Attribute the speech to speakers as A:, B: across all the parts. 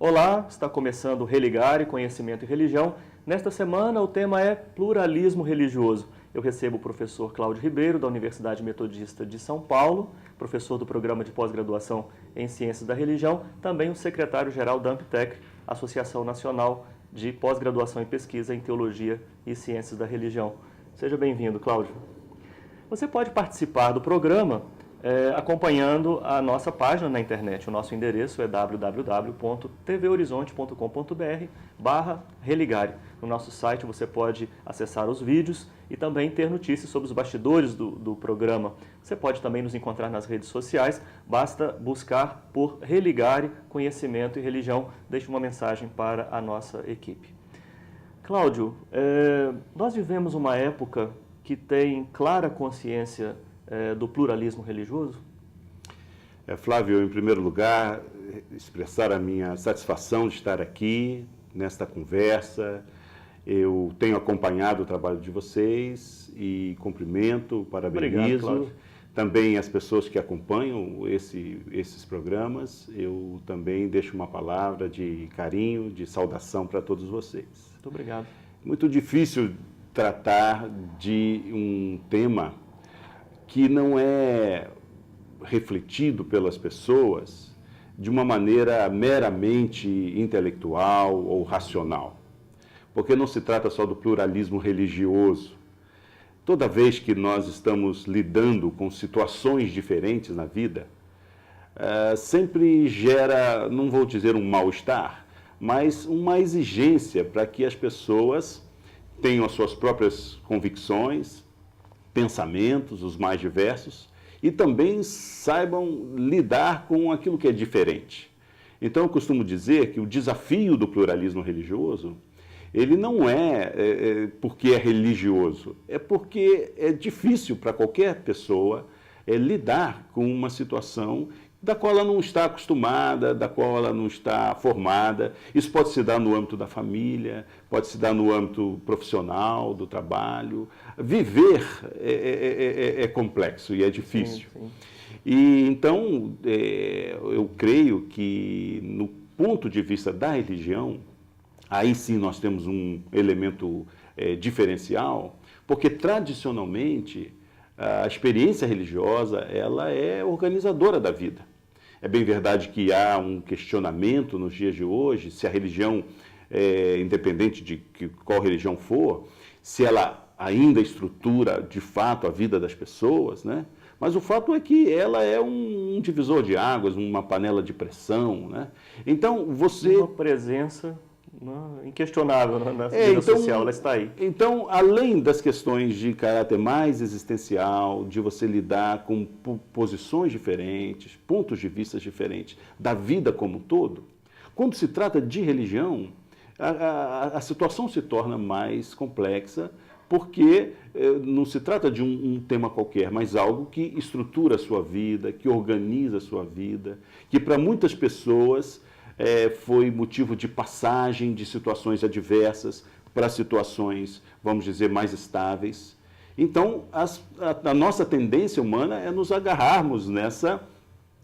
A: Olá, está começando o Religare, Conhecimento e Religião. Nesta semana o tema é pluralismo religioso. Eu recebo o professor Cláudio Ribeiro, da Universidade Metodista de São Paulo, professor do Programa de Pós-Graduação em Ciências da Religião, também o secretário-geral da AMPTEC, Associação Nacional de Pós-Graduação e Pesquisa em Teologia e Ciências da Religião. Seja bem-vindo, Cláudio. Você pode participar do programa acompanhando a nossa página na internet. O nosso endereço é www.tvhorizonte.com.br/religare. No nosso site você pode acessar os vídeos e também ter notícias sobre os bastidores do programa. Você pode também nos encontrar nas redes sociais, basta buscar por Religare, Conhecimento e Religião. Deixe uma mensagem para a nossa equipe. Cláudio, nós vivemos uma época que tem clara consciência do pluralismo religioso?
B: Flávio, em primeiro lugar, expressar a minha satisfação de estar aqui nesta conversa. Eu tenho acompanhado o trabalho de vocês e cumprimento, parabenizo.
A: Obrigado,
B: também as pessoas que acompanham esses programas. Eu também deixo uma palavra de carinho, de saudação para todos vocês.
A: Muito obrigado.
B: Muito difícil tratar de um tema que não é refletido pelas pessoas de uma maneira meramente intelectual ou racional. Porque não se trata só do pluralismo religioso. Toda vez que nós estamos lidando com situações diferentes na vida, sempre gera, não vou dizer um mal-estar, mas uma exigência para que as pessoas tenham as suas próprias convicções, pensamentos, os mais diversos, e também saibam lidar com aquilo que é diferente. Então, eu costumo dizer que o desafio do pluralismo religioso, ele não é porque é religioso, é porque é difícil para qualquer pessoa lidar com uma situação da qual ela não está acostumada, da qual ela não está formada. Isso pode se dar no âmbito da família, pode se dar no âmbito profissional, do trabalho. Viver é complexo e é difícil.
A: Sim, sim.
B: E então, eu creio que no ponto de vista da religião, aí sim nós temos um elemento diferencial, porque tradicionalmente a experiência religiosa, ela é organizadora da vida. É bem verdade que há um questionamento nos dias de hoje, se a religião, independente de qual religião for, se ela ainda estrutura de fato a vida das pessoas, né? Mas o fato é que ela é um divisor de águas, uma panela de pressão, né? Então,
A: Uma presença inquestionável na vida social, ela está aí.
B: Então, além das questões de caráter mais existencial, de você lidar com posições diferentes, pontos de vista diferentes da vida como um todo, quando se trata de religião, a situação se torna mais complexa, porque não se trata de um tema qualquer, mas algo que estrutura a sua vida, que organiza a sua vida, que para muitas pessoas foi motivo de passagem de situações adversas para situações, vamos dizer, mais estáveis. Então, a nossa tendência humana é nos agarrarmos nessa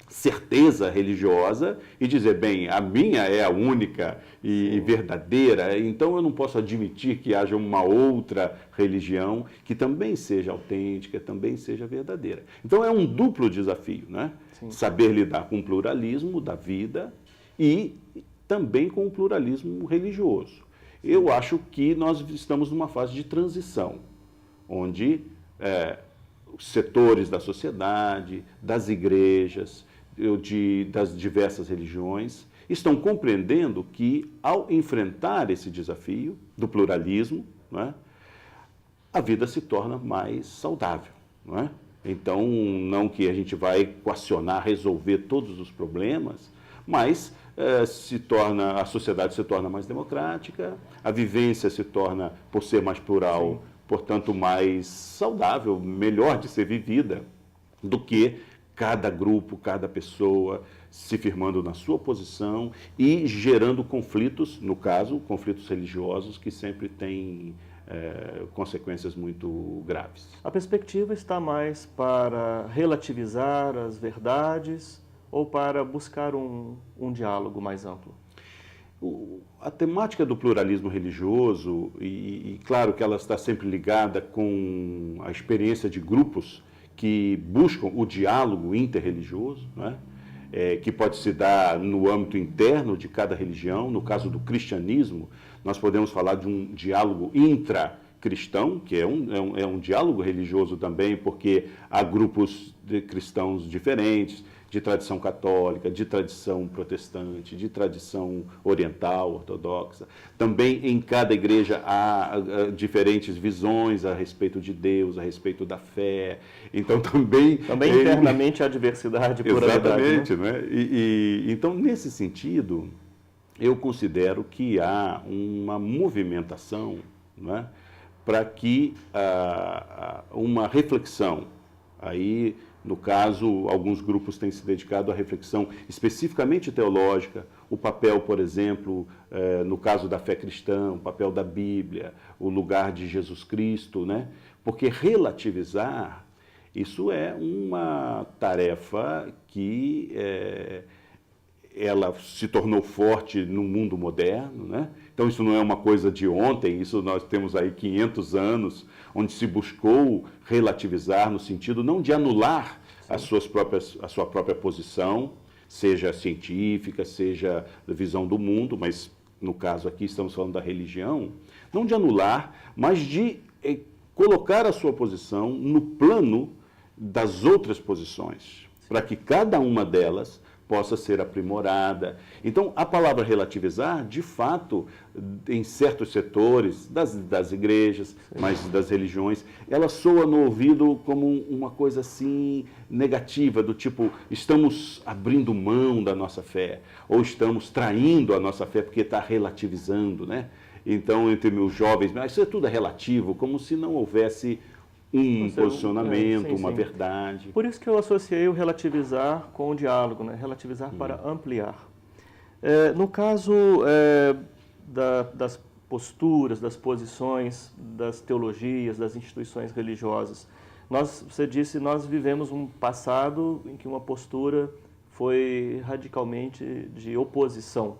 B: certeza religiosa e dizer, bem, a minha é a única e verdadeira, então eu não posso admitir que haja uma outra religião que também seja autêntica, também seja verdadeira. Então, é um duplo desafio, né?
A: Sim.
B: Saber lidar com o pluralismo da vida e também com o pluralismo religioso. Eu acho que nós estamos numa fase de transição, onde os setores da sociedade, das igrejas, das diversas religiões, estão compreendendo que, ao enfrentar esse desafio do pluralismo, não é, a vida se torna mais saudável, não é? Então, não que a gente vai equacionar, resolver todos os problemas, mas a sociedade se torna mais democrática, a vivência se torna, por ser mais plural, sim, portanto, mais saudável, melhor de ser vivida, do que cada grupo, cada pessoa se firmando na sua posição e gerando conflitos, no caso, conflitos religiosos, que sempre têm consequências muito graves.
A: A perspectiva está mais para relativizar as verdades ou para buscar um diálogo mais amplo?
B: A temática do pluralismo religioso, e claro que ela está sempre ligada com a experiência de grupos que buscam o diálogo interreligioso, né? Que pode se dar no âmbito interno de cada religião. No caso do cristianismo, nós podemos falar de um diálogo intracristão, que é um diálogo religioso também, porque há grupos de cristãos diferentes, de tradição católica, de tradição protestante, de tradição oriental, ortodoxa. Também em cada igreja há diferentes visões a respeito de Deus, a respeito da fé. Então também
A: internamente há diversidade e pluralidade.
B: Exatamente, né? Então, nesse sentido, eu considero que há uma movimentação, né, para que uma reflexão aí. No caso, alguns grupos têm se dedicado à reflexão especificamente teológica, o papel, por exemplo, no caso da fé cristã, o papel da Bíblia, o lugar de Jesus Cristo, né? Porque relativizar, isso é uma tarefa que ela se tornou forte no mundo moderno, né? Então isso não é uma coisa de ontem, isso nós temos aí 500 anos, onde se buscou relativizar no sentido não de anular a sua própria posição, seja científica, seja da visão do mundo, mas no caso aqui estamos falando da religião, não de anular, mas de colocar a sua posição no plano das outras posições, para que cada uma delas possa ser aprimorada. Então, a palavra relativizar, de fato, em certos setores das igrejas, mas das religiões, ela soa no ouvido como uma coisa assim negativa, do tipo, estamos abrindo mão da nossa fé, ou estamos traindo a nossa fé porque está relativizando, né? Então, entre os jovens, mas isso tudo é relativo, como se não houvesse um posicionamento, uma verdade.
A: Por isso que eu associei o relativizar com o diálogo, né? Relativizar para ampliar. No caso das posturas, das posições, das teologias, das instituições religiosas, você disse, nós vivemos um passado em que uma postura foi radicalmente de oposição.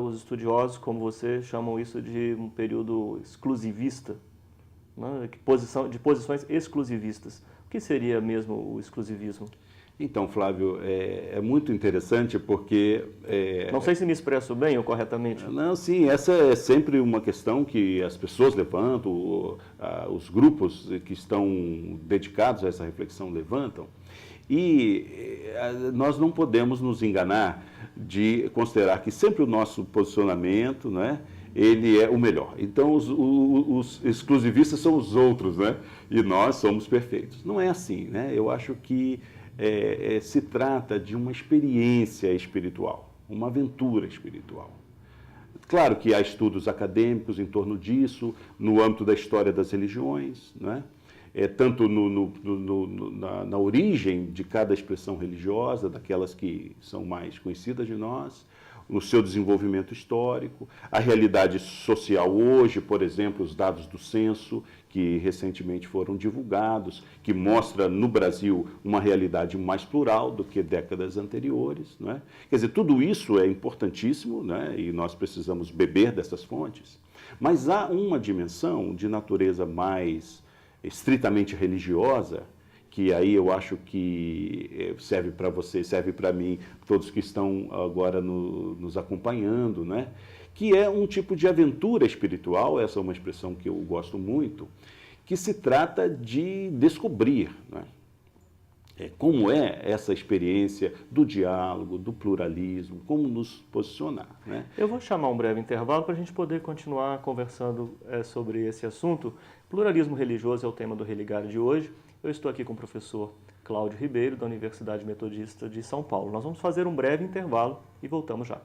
A: Os estudiosos, como você, chamam isso de um período exclusivista, de posições exclusivistas. O que seria mesmo o exclusivismo?
B: Então, Flávio, é muito interessante porque...
A: Não sei se me expresso bem ou corretamente.
B: Não, sim, essa é sempre uma questão que as pessoas levantam, os grupos que estão dedicados a essa reflexão levantam, e nós não podemos nos enganar de considerar que sempre o nosso posicionamento, né, ele é o melhor. Então, os exclusivistas são os outros, né? E nós somos perfeitos. Não é assim, né? Eu acho que se trata de uma experiência espiritual, uma aventura espiritual. Claro que há estudos acadêmicos em torno disso, no âmbito da história das religiões, né? Tanto na origem de cada expressão religiosa, daquelas que são mais conhecidas de nós, no seu desenvolvimento histórico, a realidade social hoje, por exemplo, os dados do censo, que recentemente foram divulgados, que mostra no Brasil uma realidade mais plural do que décadas anteriores, não é? Quer dizer, tudo isso é importantíssimo, né? E nós precisamos beber dessas fontes, mas há uma dimensão de natureza mais estritamente religiosa, que aí eu acho que serve para você, serve para mim, todos que estão agora nos acompanhando, né? Que é um tipo de aventura espiritual, essa é uma expressão que eu gosto muito, que se trata de descobrir, né? Como é essa experiência do diálogo, do pluralismo, como nos posicionar, né?
A: Eu vou chamar um breve intervalo para a gente poder continuar conversando sobre esse assunto. Pluralismo religioso é o tema do Religar de hoje. Eu estou aqui com o professor Cláudio Ribeiro, da Universidade Metodista de São Paulo. Nós vamos fazer um breve intervalo e voltamos já.